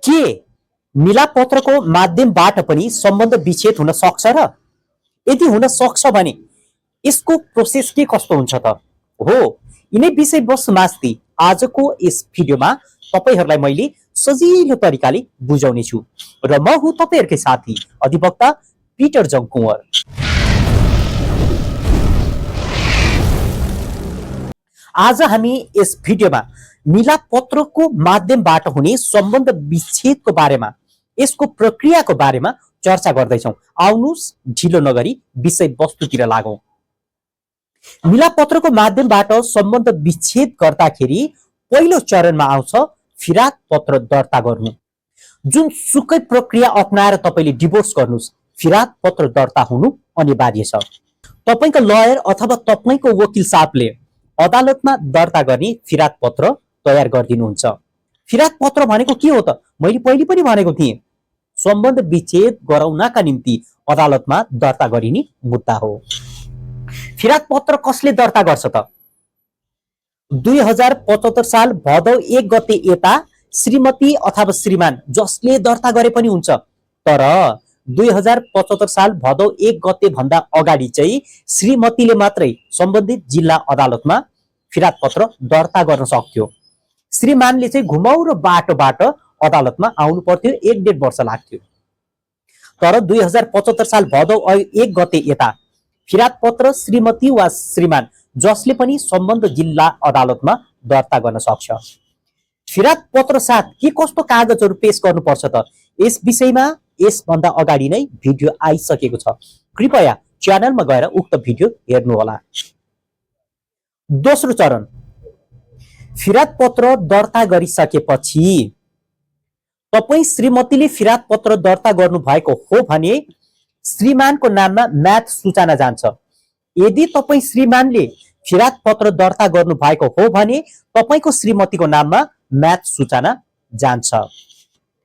के मिलापत्रको माध्यमबाट पनि सम्बन्ध विच्छेद हुन सक्छ र यदि हुन सक्छ भने यसको प्रोसेस के कस्तो हुन्छ त हो यिनै विषयवस्तु माथि आजको यस भिडियोमा तपाईहरुलाई मैले सजिलो तरिकाले बुझाउने छु र म हुँ तपाईहरुकै साथी अधिवक्ता पिटर जङ कुँवर। आज हामी यस भिडियोमा मिलापत्रको माध्यमबाट हुने सम्बन्ध विच्छेदको बारेमा यसको प्रक्रियाको बारेमा चर्चा गर्दैछौं। आउनुस् ढिलो नगरी विषयवस्तुतिर लागौं। मिलापत्रको माध्यमबाट सम्बन्ध विच्छेद गर्दाखेरि पहिलो चरणमा आउँछ फिरात पत्र दर्ता गर्नु। जुन सुकै प्रक्रिया अपनाएर तपाईले डिभोर्स गर्नुस् फिरात पत्र दर्ता हुनु अनिवार्य छ। तपाईको लयर अथवा तपाईको वकिल साहबले अदालतमा दर्ता गर्ने फिरात पत्र तयार गरिदिनुहुन्छ। फिरात पत्र भनेको के हो त? मैले पहिले पनि भनेको थिएँ, सम्बन्ध विच्छेद गराउनका निम्ति अदालतमा दर्ता गरिने मुद्दा हो। फिरात पत्र कसले दर्ता गर्छ त? 2075 साल भदौ 1 गते यता श्रीमती अथवा श्रीमान जसले दर्ता गरे पनि हुन्छ। तर 2075 साल भदौ 1 गते भन्दा अगाडि चाहिँ श्रीमतीले मात्रै सम्बन्धित जिल्ला अदालतमा फिरात पत्र दर्ता गर्न सक्थ्यो। श्रीमानले चाहिँ घुमाउरो बाटोबाट अदालतमा आउनु पर्थ्यो, 1.5 वर्ष लाग्थ्यो। तर 2075 साल भदौ 1 गते यता फिरात पत्र श्रीमती वा श्रीमान जसले पनि सम्बन्ध जिल्ला अदालतमा दर्ता गर्न सक्छ। फिरात पत्र साथ के कस्तो कागजहरू पेश गर्नुपर्छ त? यस विषयमा यसभन्दा अगाडि नै भिडियो आइसकेको छ। कृपया च्यानलमा गएर उक्त भिडियो हेर्नुहोला। दोस्रो चरण, फिरात पत्र दर्ता गरिसकेपछि तपाई श्रीमतीले फिरात पत्र दर्ता गर्नु भएको हो भने श्रीमानको नाममा म्याद सूचना जान्छ। यदि तपाई श्रीमानले फिरात पत्र दर्ता गर्नु भएको हो भने तपाईको श्रीमतीको नाममा म्याद सूचना जान्छ।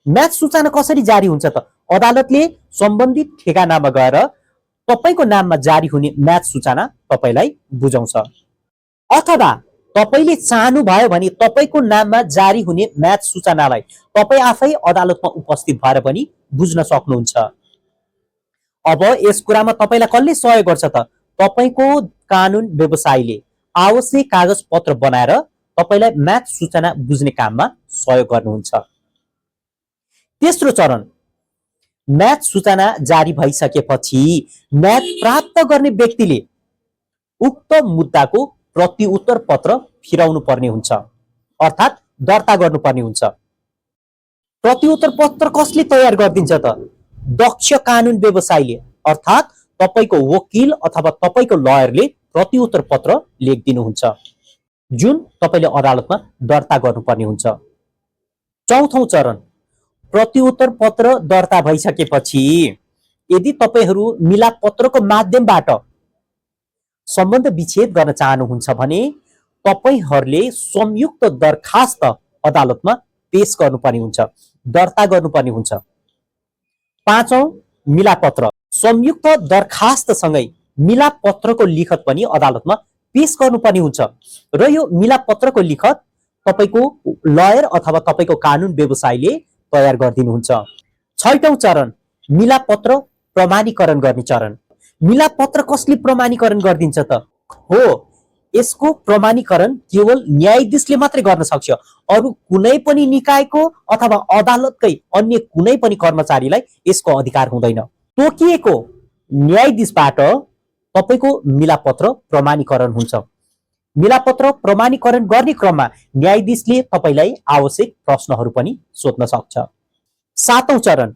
म्याद सूचना कसरी जारी हुन्छ त? अदालतले सम्बन्धित ठेगानामा गएर तपाईको नाममा जारी हुने म्याद सूचना तपाईलाई बुझाउँछ। अथवा तपाईले चाहनु भयो भने तपाईको नाममा जारी हुने म्याद सूचनालाई तपाई आफै अदालतमा उपस्थित भएर पनि बुझ्न सक्नुहुन्छ। अब यस कुरामा तपाईलाई कसले सहयोग गर्छ त? तपाईको कानुन व्यवसायीले आवश्यक कागज पत्र बनाएर तपाईलाई म्याद सूचना बुझ्ने काममा सहयोग गर्नुहुन्छ। तेस्रो चरण, म्याद सूचना जारी भइसकेपछि म्याद प्राप्त गर्ने व्यक्तिले उक्त मुद्दाको प्रतिउत्तर पत्र फिराउनु पर्ने हुन्छ, अर्थात् दर्ता गर्नुपर्ने हुन्छ। प्रतिउत्तर पत्र कसले तयार गरिदिन्छ त? दक्ष कानुन व्यवसायीले, अर्थात् तपाईको वकिल अथवा तपाईको लयरले प्रतिउत्तर पत्र लेखिदिनुहुन्छ जुन तपाईले अदालतमा दर्ता गर्नुपर्ने हुन्छ। चौथौं चरण, प्रतिउत्तर पत्र दर्ता भइसकेपछि यदि तपाईहरू मिलाप पत्रको माध्यमबाट सम्बन्ध विच्छेद गर्न चाहनुहुन्छ भने तपाईहरूले संयुक्त दरखास्त अदालतमा पेश गर्नुपर्ने हुन्छ, दर्ता गर्नुपर्ने हुन्छ। पाँचौं, मिलापत्र। संयुक्त दरखास्त सँगै मिलाप पत्रको लिखत पनि अदालतमा पेश गर्नुपर्ने हुन्छ र यो मिलाप पत्रको लिखत तपाईको लयर अथवा तपाईको कानुन व्यवसायीले तयार गरिदिनुहुन्छ। छैटौं चरण, मिलाप पत्र प्रमाणीकरण गर्ने चरण। मिलाप पत्र कसले प्रमाणीकरण गरिदिन्छ त? हो, यसको प्रमाणीकरण केवल न्यायाधीशले मात्रै गर्न सक्छ। अरु कुनै पनि निकायको अथवा अदालतकै अन्य कुनै पनि कर्मचारीलाई यसको अधिकार हुँदैन। तोकिएको न्यायाधीशबाट तपाईको मिलापत्र प्रमाणीकरण हुन्छ। मिलापत्र प्रमाणीकरण गर्ने क्रममा न्यायाधीशले तपाईलाई आवश्यक प्रश्नहरू पनि सोध्न सक्छ। सातौं चरण,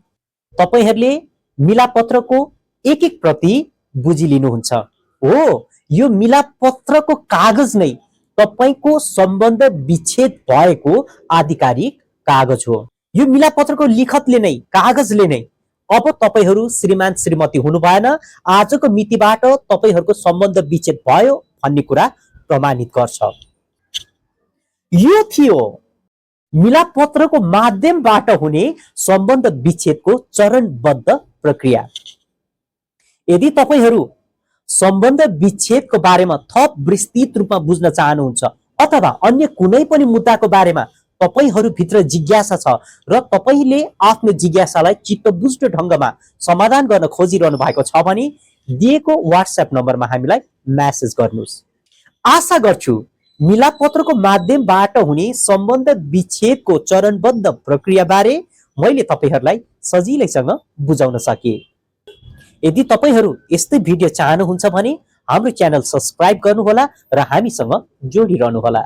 तपाईहरूले मिलापत्रको एक एक प्रति बुझिलिनुहुन्छ। हो, यो मिलापत्रको कागज नै तपाईको सम्बन्ध विच्छेद भएको आधिकारिक कागज हो। यो मिलापत्रको लिखतले नै, कागजले नै अब तपाईहरू श्रीमान श्रीमती हुनु भएन, आजको मितिबाट तपाईहरूको सम्बन्ध विच्छेद भयो भन्ने कुरा प्रमाणित गर्छ। यो थियो मिलाप पत्रको माध्यमबाट हुने सम्बन्ध विच्छेदको चरणबद्ध प्रक्रिया। यदि तपाईहरू सम्बन्ध विच्छेदको बारेमा थप विस्तृत रूपमा बुझ्न चाहनुहुन्छ अथवा अन्य कुनै पनि मुद्दाको बारेमा तपाईहरुभित्र जिज्ञासा छ र तपाईले आफ्नो जिज्ञासालाई चित्तबुझ्दो ढंगमा समाधान गर्न खोजिरहनु भएको छ भने दिएको WhatsApp नम्बरमा हामीलाई मेसेज गर्नुस्। आशा गर्छु मिलापत्रको माध्यमबाट हुने सम्बन्ध विच्छेदको चरणबद्ध प्रक्रिया बारे मैले तपाईहरुलाई सजिलैसँग बुझाउन सके। यदि तपाईहरु यस्तै भिडियो चाहनुहुन्छ भने हाम्रो च्यानल सब्स्क्राइब गर्नुहोला र हामीसँग जोडिरहनुहोला।